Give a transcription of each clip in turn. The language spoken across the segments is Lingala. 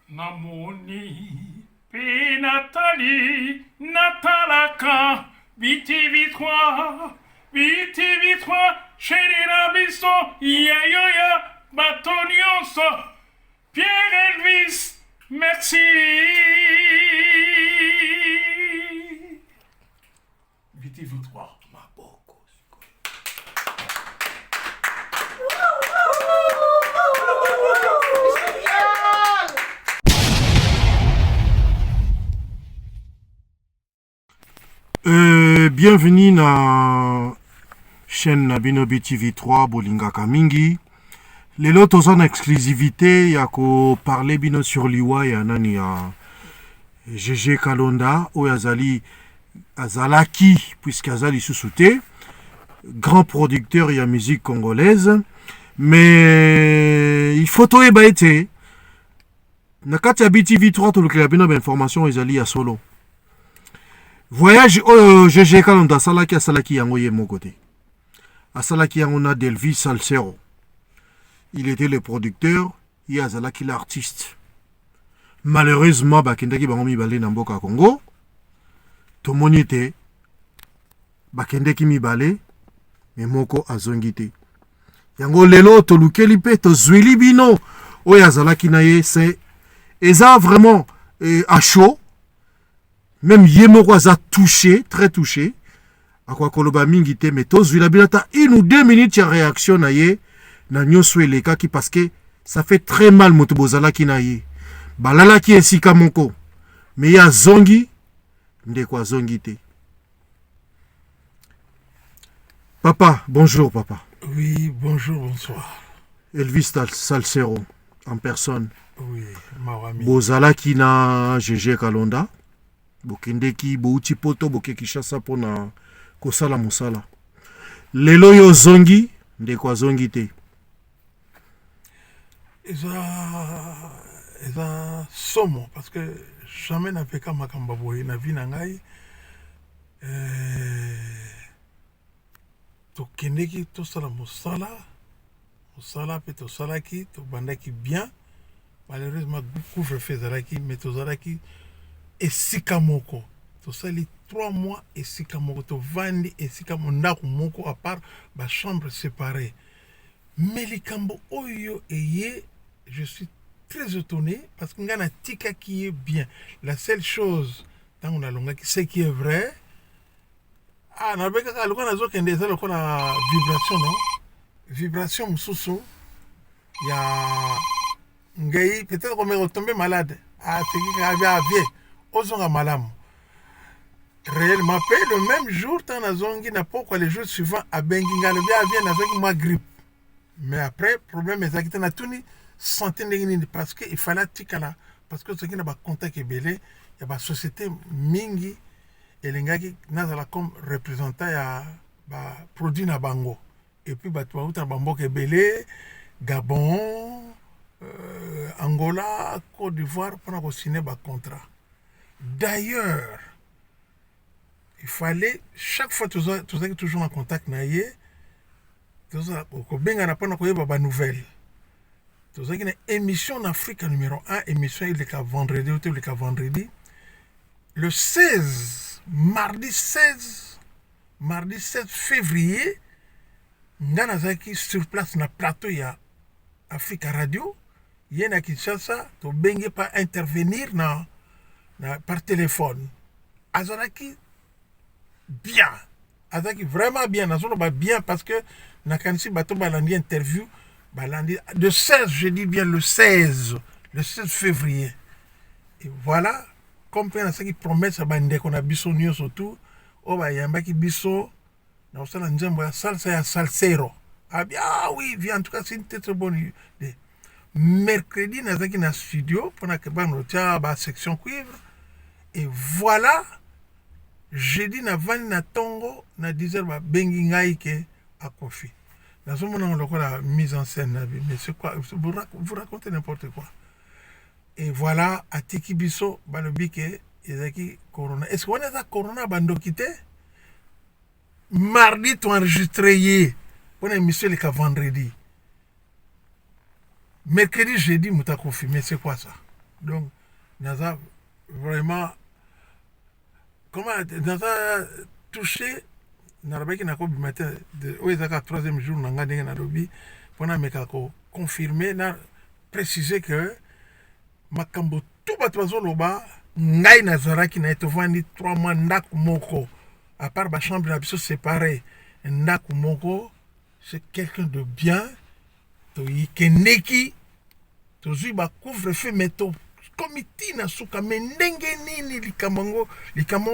Namoni, P. Nathalie, Natalaka, BTV3, BTV3, chéri Rabisto, Yayoya, Batonioso, Pierre Elvis, merci. BTV3, ma boko. Bienvenue na chaîne Nabino BTV3 Bolinga Kamingi. Lelo toza na exclusivité ya ko parler bino sur liwa ya nani ya GG Kalonda o azalaki puisque azali sous-souté grand producteur ya musique congolaise, mais il faut to ebaete na kati ya BTV3 to lukela bino ba information ezali ya solo. Voyage GG Kalonda asalaki yango ye moko te. Asalaki yango na Delvis Salsero. Il était le producteur, et azalaki l'artiste. Malheureusement, bakendaki bango mibale na mboka Congo. Tomoni te bakendeki mibale mais moko azongi te. Yango lelo tolukeli pe tozweli bino oyo azalaki na ye, c'est eza vraiment à chaud. Même Yemoko a touché, très touché. À quoi koloba mingi te, mais tous vila binata 1 ou 2 minutes de réaction na ye na nyoso eleka ki parce que ça fait très mal moto bozala ki na ye. Balala ki esika moko. Mais ya zongi ndeko zongi te. Papa, bonjour papa. Oui, bonjour, bonsoir. Elvis Salsero en personne. Oui, Mawami. Bozala ki na GG Kalonda. Bokendeki bouti poto bokeki chassa pona kosala musala. Lelo yo zongi ndeko zongi te. Eza somo parce que jamais n'a fait comme makamba boy na vie na ngai. To kendeki to sala musala pe to salaki to bandaki bien. Malheureusement couvre-feu zalaki mais to zalaki esika moko tosali 3 mois esika moko tovandi esika mondako moko à part ba chambre séparée. Mais likambo oyo eye, je suis très étonné parce que ngana tika qui est bien. La seule chose tant on a longa qui c'est qui est vrai, na beka ka lokana nazo kende ça lokona vibration non vibration mususu ya ngai peut-être qu'on est tombé malade c'est qui a bien Ozonga malamu. Réellement, le même jour, tant na zongi na pourquoi les jours suivants à Benginga le bien vient avec ma grippe. Mais après, problème est que na tuni santé n'engini parce que il fallait tikala parce que ce qui n'a pas contact et belé, il y a ba société mingi et l'engaki nazala comme représentant ya ba produit na bango et puis ba tuwa uta bambo ke belé, Gabon, Angola, Côte d'Ivoire pour na signer ba contrat. D'ailleurs, il fallait, chaque fois que tu es toujours en contact avec eux, tu as une nouvelle. Tu as une émission en Afrique numéro 1, émission il est vendredi. Le 16, mardi 16 février, Nganazaki sur place na plateau ya Africa Radio, yena Kinshasa, tu n'as pas intervenir par téléphone. Azalaki bien. Azalaki vraiment bien. Azalaki bien parce que Nakansi Bato Balandi interview. Balandi, le 16, je dis bien le 16 février. Et voilà, comme on a qui promet ça bande qu'on a biso nyo surtout. Oh bah yamba qui biso. Na usala njembo ya salsa ya salsero. Ah bien oui, bien en tout cas c'est une très bonne idée. Mercredi nazaki na studio pour na keba no tia ba section cuivre. Et voilà, jeudi na vani na tongo na 10h ba bengi ngai ke a kofi. Na somo na la mise en scène na mais c'est quoi vous racontez n'importe quoi. Et voilà à Tiki Biso ba le bike ezaki corona. Est-ce qu'on a corona bando kité? Mardi tu enregistré pour une émission le vendredi. Mercredi jeudi muta kofi mais c'est quoi ça? Donc, naza vraiment, comment, naza touché, narabaki na kobi matin, oezaka 3e jour, nanga denge na lobi, pona meka ko confirmer, na préciser que, makambo tout bato bazoloba, ngai nazaraki na etovandi 3 mois ndako moko, à part ba chambre na biso séparé, ndako moko, c'est quelqu'un de bien, toyikendeki, tozwi ba couvre-feu meto komiti na suka me ndenge nini likambo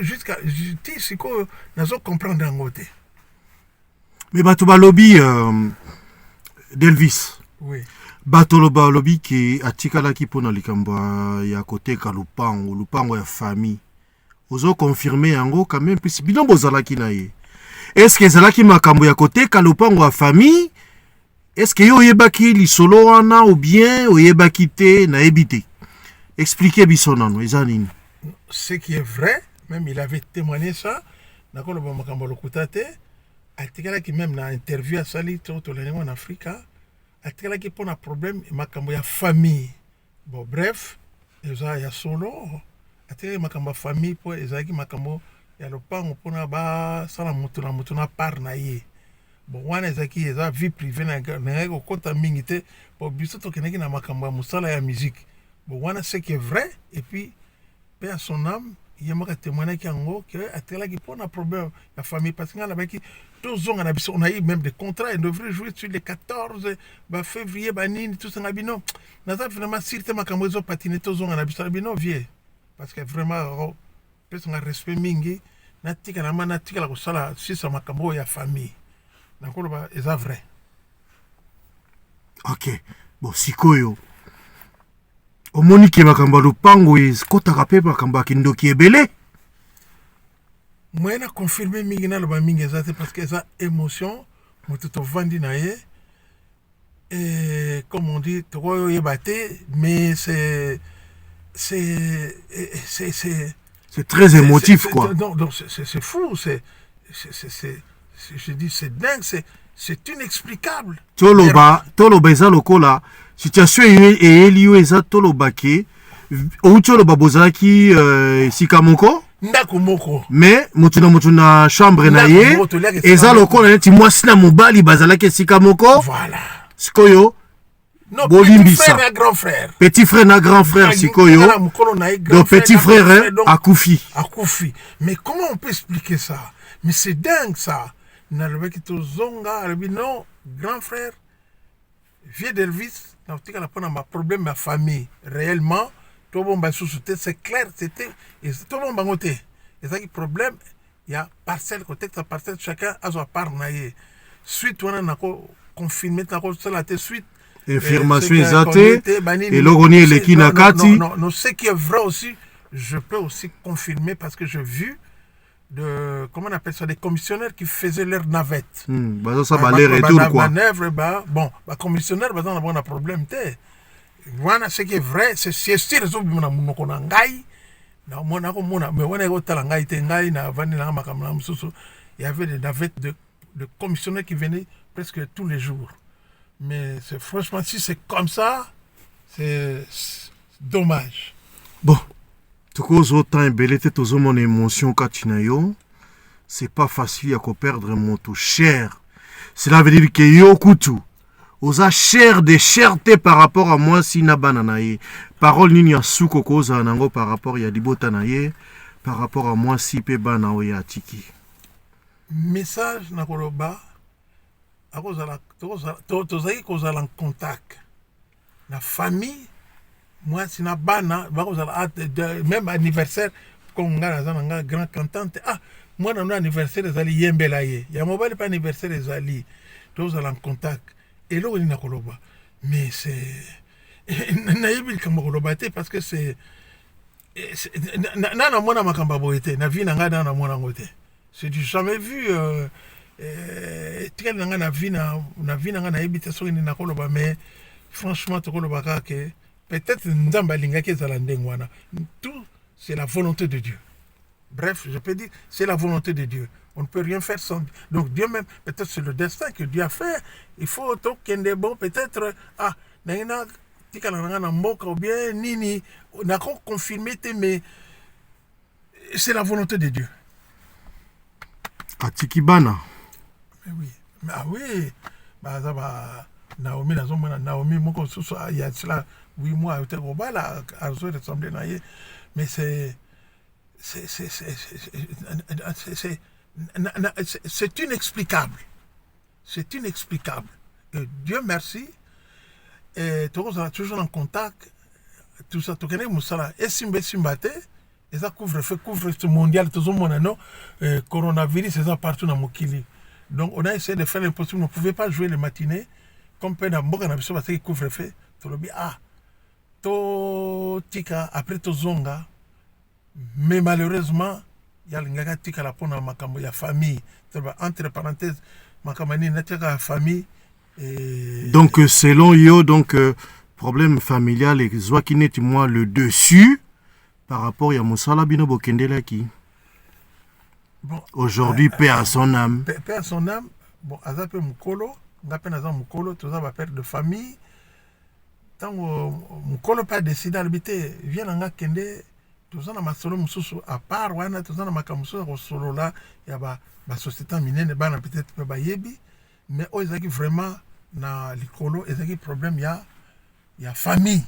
jusqu'à ti sikoyo nazo comprendre yango te. Mais bato balobi d'Elvis. Oui. Bato balobi ki atikalaki mpona likambo ya koteka lupango ya famille. Ozo confirmer yango quand même puis bino bozalaki na ye. Est-ce que ezalaki makambo ya koteka lupango ya famille? Est-ce que yo oyebaki lisolo wana ou bien oyebaki te na ebite? Expliquez biso nano eza nini? Ce qui est vrai, même il avait témoigné ça, nakoloba makambo lokuta te, atikalaki même na interview asali to lengo en Afrique, atikalaki pona problème makambo ya famille. Bon bref, eza ya solo, atikalaki makambo ya famille po ezalaki makambo ya lopango pona ba sala mutu na par na ye. Bon wana ezalaki eza vie privée na ngai kokota mingi te, po biso tokendaki na makambo ya mosala ya musique. Bon wana ce qui est vrai, et puis paix à son âme, il y a un témoignage qui a qui pose un problème la famille parce qu'on a eu même des contrats, ils devraient jouer sur les 14 février, tout ça. Non, on a vraiment sirté ma camozo patiné tous on a non vieux parce que vraiment on a respect mingi natika na mana natika la kosala si ça ma camo ya famille. Donc c'est vrai. OK. Bon sikoyo omoni ke makambo lupango kotaka mpe makambo ya kindoki ebele moi na confirme mingi naloba mingi eza te parce que eza émotion moto tovandi na ye et comme on dit tokoyeba te mais c'est très émotif quoi. Donc c'est fou, je dis c'est dingue, c'est inexplicable. Toloba eza lokola situation eyeli yo eza tolobake outi oloba bozalaki esika moko ndako moko mais motu na chambre na ye eza lokola neti mwasi na mobali bazalaki esika moko. Voilà. Sikoyo bolimbisa petit frère na grand frère sikoyo donc petit frère akufi. Mais comment on peut expliquer ça? Mais c'est dingue ça. Nalobaki tozonga non grand frère vieux d'Elvis n'a pas un problème ma famille réellement tout le monde c'est clair c'était tout le monde bangoté et ça qui problème il y a parcelle côté ta parcelle chacun a sa part naie suite on a confirmé ta cause la suite information exatée et l'oronier les kinakati non ce qui est vrai aussi je peux aussi confirmer parce que j'ai vu de comment on appelle ça des commissionnaires qui faisaient leur navette. Ça va les retour quoi. Bon, les commissionnaires ils ont un problème té. Voilà ce qui est vrai, c'est sûr les autres mon konangai. Na mona ko mona mais on est au talangai té ngai na vandi na makamla mususu. Il y avait des navettes de commissionnaires qui venaient presque tous les jours. Mais c'est franchement si c'est comme ça, c'est dommage. Bon. Tokozo temps belete tozo mon émotion katinayo. C'est pas facile à perdre mon tout cher. Cela veut dire que yo kutu oza cher de cherté par rapport à moi si na banana ye. Parole nini ya suko koza nango par rapport ya libota na ye par rapport à moi si pe bana o ya tiki. Message na koloba akozala tozaki kozala en contact na famille. Moi, si na bana, même anniversaire, comme on a grand cantante, moi, on a anniversaire, les alliés yembelaye. Il y a mon pas anniversaire, les alliés. Tous en contact. Et là, on est koloba. Mais c'est. Naïbil comme koloba, parce que c'est. Nana mona makamba boete, na vie nanga na mona ngote. C'est du jamais vu. Tel nanga na vie nanga na ebite so ni na koloba, mais franchement, to koloba que. Peut-être tout, c'est la volonté de Dieu. Bref, je peux dire, c'est la volonté de Dieu. On ne peut rien faire sans Dieu. Donc Dieu même, peut-être c'est le destin que Dieu a fait. Il faut qu'il y ait bon, peut-être, tikala na nga na mboka ou bien nini nako confirmer te mais c'est la volonté de Dieu. Atikibana. Mais oui. Mais, ah oui. Bah ça va Naomi Naomi moko susu il y a cela 8 mois au Téroba là à ressembler na ye mais c'est inexplicable. C'est inexplicable. Et Dieu merci. Et tu es toujours en contact. Tout ça, tu connais Moussala. Et Simbate, et ça couvre-feu mondial, tout le monde, non? Coronavirus, c'est ça partout dans Mokili. Donc on a essayé de faire l'impossible. On ne pouvait pas jouer les matinées. Comme peut dans Mboka, parce qu'il couvre-feu. Tu le dis, ah, to tika, après to zonga. Mais malheureusement, il y a le tika la pona makambo, il y a famille. Entre parenthèses, makamani n'a famille. Et... Donc, selon yo, problème familial et Zouakine, moi, le dessus par rapport à Moussala Bino Bokendela qui. Bon, aujourd'hui, paix à son âme. Paix à son âme. Bon, Azapé Moukolo, Ngapé Moukolo, tout ça va père de famille. Tant que Moukolo pas décidé d'habiter, vient en Kende, tout ça dans ma solo Moussou, à part, Wana, tout ça dans ma Kamoussou, au solo là, il y a ma société minée, peut-être pas Yebi, mais oh, ils ont vraiment, dans l'écolo, ils ont problème, il y a famille,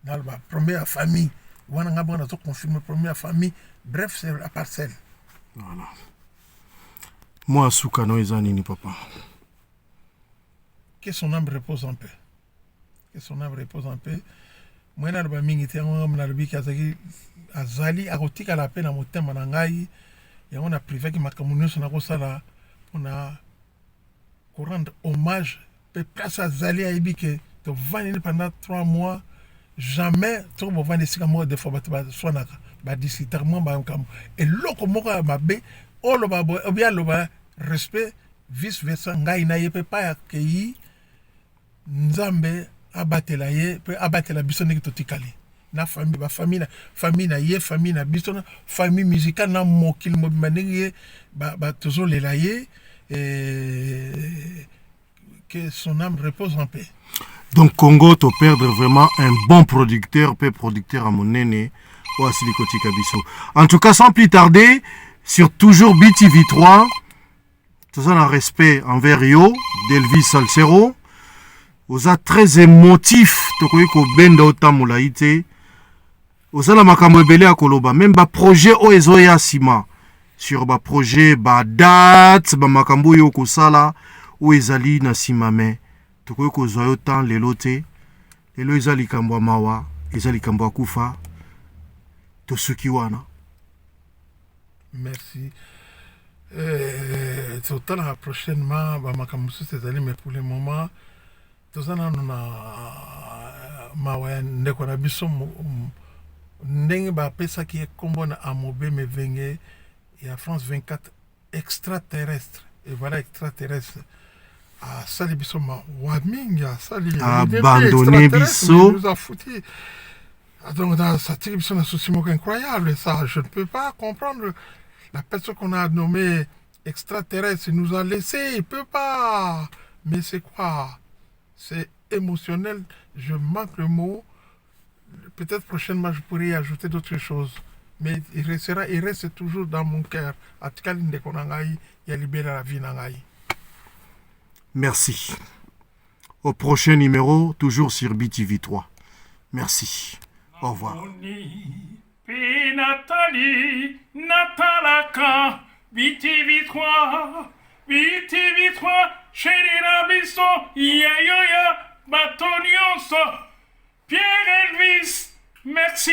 dans la première famille. Wana Ngabon a confirmé première famille, bref, c'est la parcelle. Voilà. Moi, Soukano Ezanini, papa. Que son âme repose en paix. Que son âme repose en paix. Moi, je suis azali akotika la paix dans mon thème en angai. Et on a privé que ma communauté on a rendre hommage. Place azali a dit que tu vas pendant 3 mois. Jamais tu vas vendre des mois de fois soit et l'autre mot ma bé oh le bien le respect vice versa ngai na yepe pas accueilli nzambe abatela ye peut abatela bisone ki totikali na famille na ye famille na bisone famille musicale na mokil mobimane ba toujours les laye et que son âme repose en paix. Donc Congo te perdre vraiment un bon producteur à mon aîné. En tout cas, sans plus tarder, sur toujours BTV3, tout ça en respect envers Rio, d'Elvis Salcero, vous êtes très émotif, toko benda otamulaite, vous êtes la makambo ebele à Koloba, même ba projet o ezoya sima, sur ba projet, ba date, ba makambo yo kosala, o ezali na simame, toko ko zoyo tan lelote, lelo ezali kambo mawa, ezali kambo kufa. Merci. Total prochainement, mais pour le moment, tout ça, on a France 24 extraterrestre. Et voilà, extraterrestre. Ah, ça, les bisous, abandonné bisous. Nous a foutu. Donc, dans cette émission, c'est incroyable. Ça, je ne peux pas comprendre. La personne qu'on a nommée extraterrestre nous a laissé. Il ne peut pas. Mais c'est quoi? C'est émotionnel. Je manque le mot. Peut-être prochainement, je pourrais y ajouter d'autres choses. Mais il reste toujours dans mon cœur. En tout cas, il y a libéré la vie. Merci. Au prochain numéro, toujours sur BTV3. Merci. Au revoir. Nathalie, Natalaka, BTV3, chéri Rabiso, Yayoya, Batonioso, Pierre Elvis, merci.